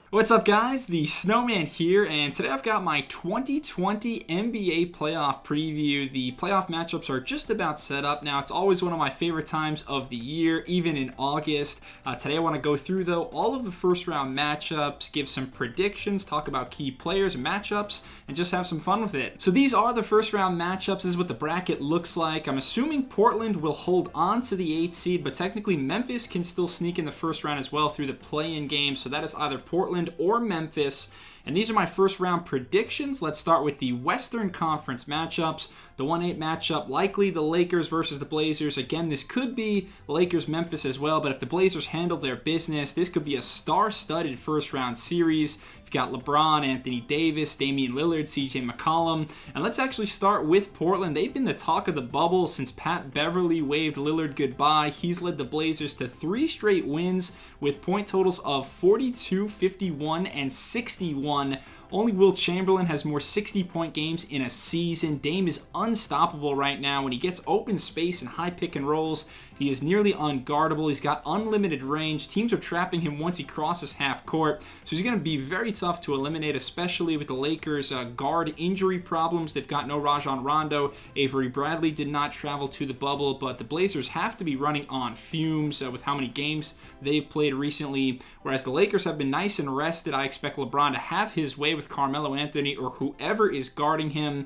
What's up, guys? The Snowman here, and today I've got my 2020 NBA playoff preview. The playoff matchups are just about set up now. It's always one of my favorite times of the year, even in August. Today I want to go through, though, all of the first round matchups, give some predictions, talk about key players and matchups, and just have some fun with it. So these are the first round matchups. This is what the bracket looks like. I'm assuming Portland will hold on to the 8th seed, but technically Memphis can still sneak in the first round as well through the play-in game. So that is either Portland or Memphis. And these are my first round predictions. Let's start with the Western Conference matchups. The 1-8 matchup, likely the Lakers versus the Blazers. Again, this could be Lakers-Memphis as well, but if the Blazers handle their business, this could be a star-studded first round series. You've got LeBron, Anthony Davis, Damian Lillard, CJ McCollum. And let's actually start with Portland. They've been the talk of the bubble since Pat Beverly waved Lillard goodbye. He's led the Blazers to 3 straight wins with point totals of 42, 51, and 61. Only Will Chamberlain has more 60-point games in a season. Dame is unstoppable right now. When he gets open space and high pick and rolls, he is nearly unguardable. He's got unlimited range. Teams are trapping him once he crosses half court. So he's going to be very tough to eliminate, especially with the Lakers' guard injury problems. They've got no Rajon Rondo. Avery Bradley did not travel to the bubble, but the Blazers have to be running on fumes with how many games they've played recently. Whereas the Lakers have been nice and rested. I expect LeBron to have his way with Carmelo Anthony or whoever is guarding him.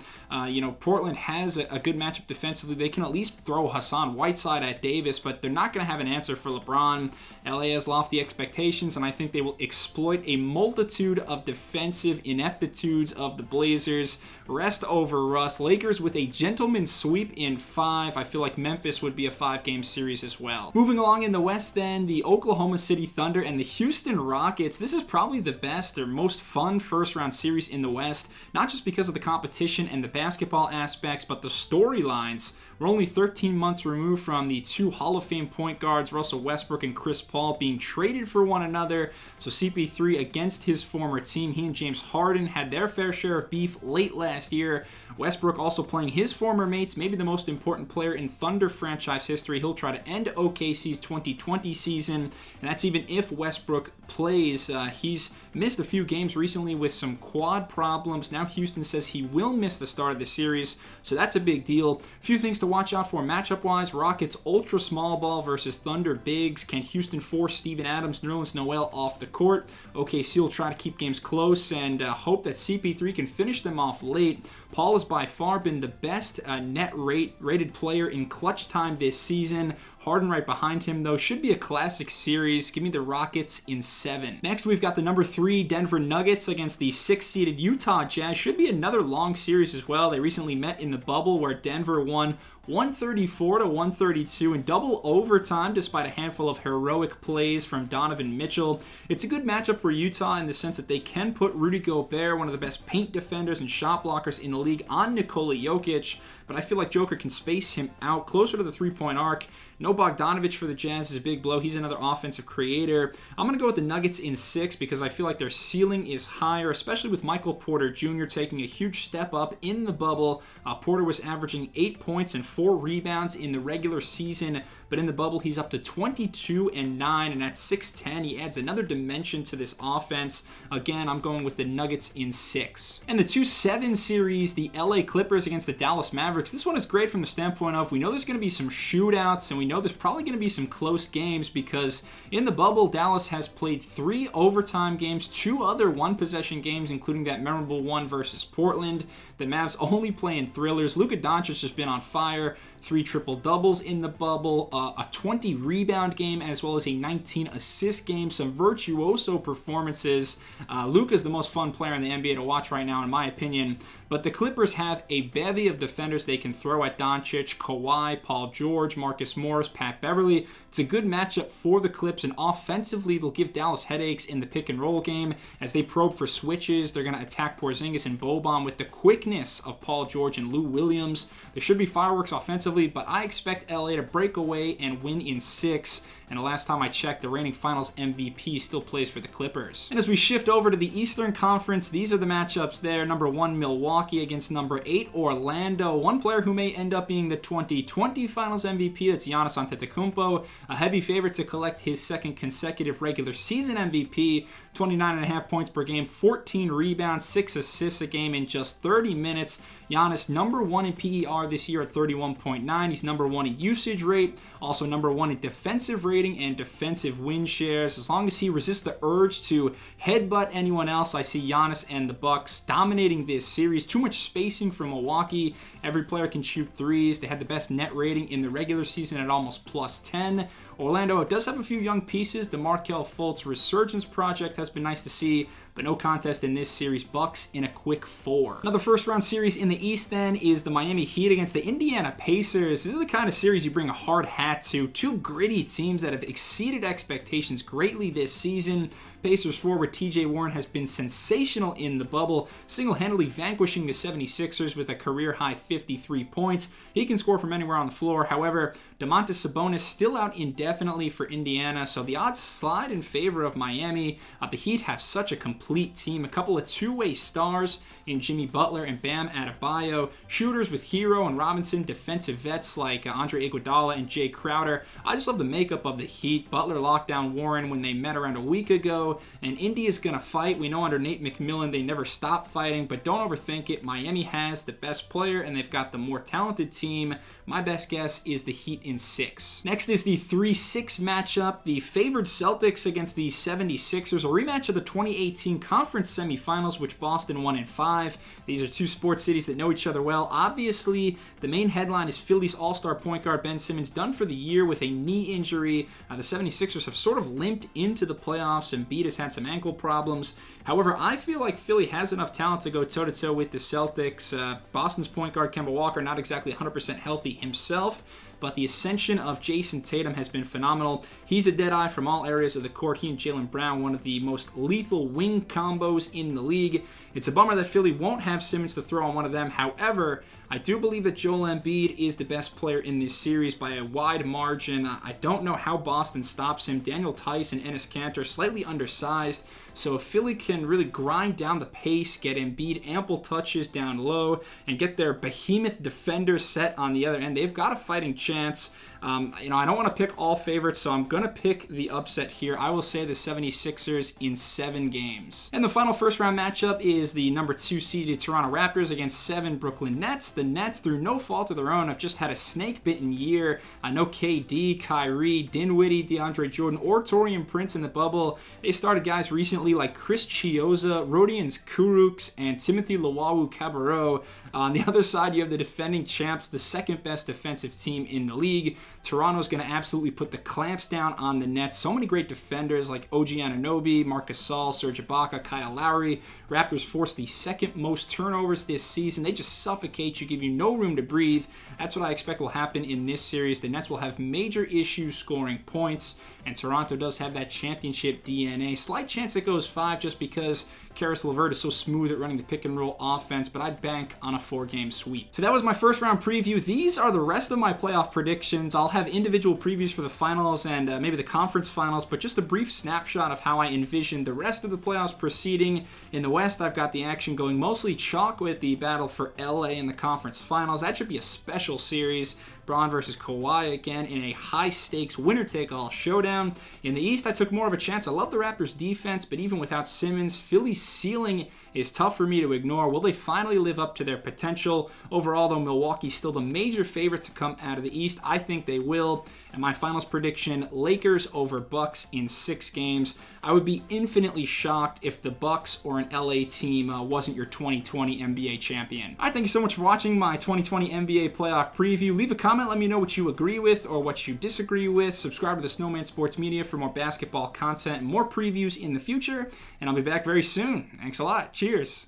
Portland has a good matchup defensively. They can at least throw Hassan Whiteside at Davis, but they're not going to have an answer for LeBron. LA has lofty expectations, and I think they will exploit a multitude of defensive ineptitudes of the Blazers. Rest over Russ. Lakers with a gentleman's sweep in 5. I feel like Memphis would be a 5-game series as well. Moving along in the West then, the Oklahoma City Thunder and the Houston Rockets. This is probably the best or most fun first-round series in the West, not just because of the competition and the basketball aspects, but the storylines. We're only 13 months removed from the 2 Hall of Fame point guards, Russell Westbrook and Chris Paul, being traded for one another. So CP3 against his former team. He and James Harden had their fair share of beef late last year. Westbrook also playing his former mates, maybe the most important player in Thunder franchise history. He'll try to end OKC's 2020 season, and that's even if Westbrook plays. He's missed a few games recently with some quad problems. Now Houston says he will miss the start of the series, so that's a big deal. A few things to watch out for matchup-wise. Rockets ultra small ball versus Thunder bigs. Can Houston force Steven Adams, Nerlens Noel off the court? OKC will try to keep games close and hope that CP3 can finish them off late. Paul has by far been the best net rated player in clutch time this season. Harden right behind him, though. Should be a classic series. Give me the Rockets in 7. Next, we've got the number 3 Denver Nuggets against the 6-seeded Utah Jazz. Should be another long series as well. They recently met in the bubble where Denver won 134-132 in double overtime despite a handful of heroic plays from Donovan Mitchell. It's a good matchup for Utah in the sense that they can put Rudy Gobert, one of the best paint defenders and shot blockers in the league, on Nikola Jokic, but I feel like Joker can space him out closer to the three-point arc. No Bogdanovich for the Jazz is a big blow. He's another offensive creator. I'm going to go with the Nuggets in 6 because I feel like their ceiling is higher, especially with Michael Porter Jr. taking a huge step up in the bubble. Porter was averaging 8 points and 4 rebounds in the regular season, but in the bubble he's up to 22 and 9, and at 6'10 he adds another dimension to this offense. Again, I'm going with the Nuggets in 6. And the 2-7 series, the LA Clippers against the Dallas Mavericks. This one is great from the standpoint of we know there's going to be some shootouts, and we know there's probably going to be some close games because in the bubble, Dallas has played 3 overtime games, 2 other one-possession games, including that memorable one versus Portland. The Mavs only play in thrillers. Luka Doncic has been on fire. 3 triple-doubles in the bubble, a 20-rebound game, as well as a 19-assist game. Some virtuoso performances. Luka's the most fun player in the NBA to watch right now, in my opinion. But the Clippers have a bevy of defenders they can throw at Doncic: Kawhi, Paul George, Marcus Morris, Pat Beverly. It's a good matchup for the Clips, and offensively, they'll give Dallas headaches in the pick-and-roll game. As they probe for switches, they're going to attack Porzingis and Boban with the quickness of Paul George and Lou Williams. There should be fireworks offensively, but I expect LA to break away and win in 6. And the last time I checked, the reigning Finals MVP still plays for the Clippers. And as we shift over to the Eastern Conference, these are the matchups there. Number 1, Milwaukee against number 8, Orlando. One one player who may end up being the 2020 Finals MVP. That's Giannis Antetokounmpo, a heavy favorite to collect his second consecutive regular season MVP. 29.5 points per game, 14 rebounds, 6 assists a game in just 30 minutes. Giannis, number 1 in PER this year at 31.9. He's number 1 in usage rate, also number 1 in defensive rating and defensive win shares. As long as he resists the urge to headbutt anyone else, I see Giannis and the Bucks dominating this series. Too much spacing from Milwaukee. Every player can shoot threes. They had the best net rating in the regular season at almost plus 10. Orlando does have a few young pieces. The Markelle Fultz resurgence project has been nice to see, but no contest in this series. Bucks in a quick 4. Another first-round series in the East then is the Miami Heat against the Indiana Pacers. This is the kind of series you bring a hard hat to. Two gritty teams that have exceeded expectations greatly this season. Pacers forward TJ Warren has been sensational in the bubble, single-handedly vanquishing the 76ers with a career-high 53 points. He can score from anywhere on the floor. However, Domantas Sabonis still out indefinitely for Indiana, so the odds slide in favor of Miami. The Heat have such a complete team. A couple of two-way stars in Jimmy Butler and Bam Adebayo. Shooters with Hero and Robinson. Defensive vets like Andre Iguodala and Jay Crowder. I just love the makeup of the Heat. Butler locked down Warren when they met around a week ago. And Indy is going to fight. We know under Nate McMillan they never stop fighting, but don't overthink it. Miami has the best player, and they've got the more talented team. My best guess is the Heat in 6. Next is the 3-6 matchup. The favored Celtics against the 76ers. A rematch of the 2018 conference semifinals, which Boston won in 5. These are two sports cities that know each other well. Obviously, the main headline is Philly's all-star point guard Ben Simmons done for the year with a knee injury. The 76ers have sort of limped into the playoffs, and Embiid has had some ankle problems. However, I feel like Philly has enough talent to go toe-to-toe with the Celtics. Boston's point guard Kemba Walker not exactly 100% healthy himself, but the ascension of Jason Tatum has been phenomenal. He's a dead eye from all areas of the court. He and Jaylen Brown, one of the most lethal wing combos in the league. It's a bummer that Philly won't have Simmons to throw on one of them. However, I do believe that Joel Embiid is the best player in this series by a wide margin. I don't know how Boston stops him. Daniel Tice and Enes Kanter slightly undersized. So if Philly can really grind down the pace, get Embiid ample touches down low, and get their behemoth defender set on the other end, they've got a fighting chance. I don't want to pick all favorites, so I'm going to pick the upset here. I will say the 76ers in 7 games. And the final first-round matchup is the number 2 seeded Toronto Raptors against 7 Brooklyn Nets. The Nets, through no fault of their own, have just had a snake-bitten year. No KD, Kyrie, Dinwiddie, DeAndre Jordan, or Taurean Prince in the bubble. They started guys recently like Chris Chioza, Rodions Kurucs, and Timothy Luwawu-Cabarrot. On the other side, you have the defending champs, the second best defensive team in the league. Toronto's going to absolutely put the clamps down on the Nets. So many great defenders like OG Anunoby, Marc Gasol, Serge Ibaka, Kyle Lowry. Raptors force the second most turnovers this season. They just suffocate you, give you no room to breathe. That's what I expect will happen in this series. The Nets will have major issues scoring points, and Toronto does have that championship DNA. Slight chance it goes 5 just because Karis LeVert is so smooth at running the pick-and-roll offense, but I'd bank on a 4-game sweep. So that was my first-round preview. These are the rest of my playoff predictions. I'll have individual previews for the finals and maybe the conference finals, but just a brief snapshot of how I envision the rest of the playoffs proceeding. In the West, I've got the action going mostly chalk with the battle for LA in the conference finals. That should be a special series. Braun versus Kawhi again in a high-stakes winner-take-all showdown. In the East, I took more of a chance. I love the Raptors' defense, but even without Simmons, Philly's ceiling is tough for me to ignore. Will they finally live up to their potential? Overall, though, Milwaukee's still the major favorite to come out of the East. I think they will. And my finals prediction, Lakers over Bucks in 6 games. I would be infinitely shocked if the Bucks or an LA team wasn't your 2020 NBA champion. All right, thank you so much for watching my 2020 NBA playoff preview. Leave a comment, let me know what you agree with or what you disagree with. Subscribe to the Snowman Sports Media for more basketball content and more previews in the future. And I'll be back very soon. Thanks a lot. Cheers.